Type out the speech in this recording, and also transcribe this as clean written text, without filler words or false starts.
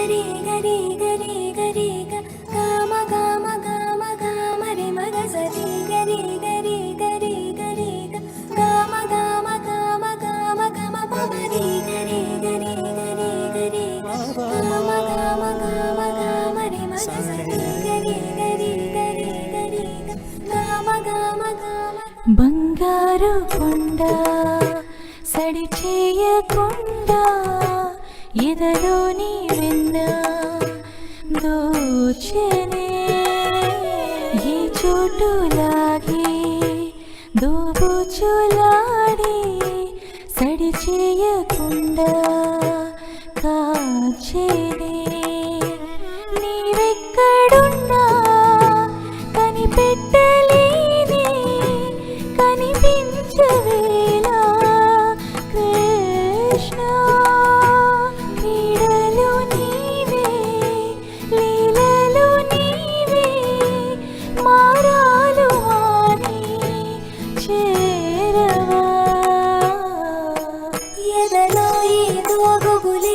గరి గరి గరి గరి గమ గమ గమ గమ రి మగ సరి గరి గరి గరి గరి గమ గమ గమ గమ గమ పమరి గరి గరి గరి గరి గమ గమ గమ గమ రి మగ సరి గరి గరి గరి గరి గమ గమ గమ బంగారు కొండ సడి చేయకుండా ఎదలోని వెన్న దోచెనే ఈ చోటులాగే దోబుచులాడి సడి చేయకుండా కాచెనే నీవెక్కడున్నా కనిపెట్టలేని కనిపించవేలా కృష్ణ క్రీడలు నీవే లీలలు నీవే మారాలు అని చేరవా ఎదలో ఏదో గుబులే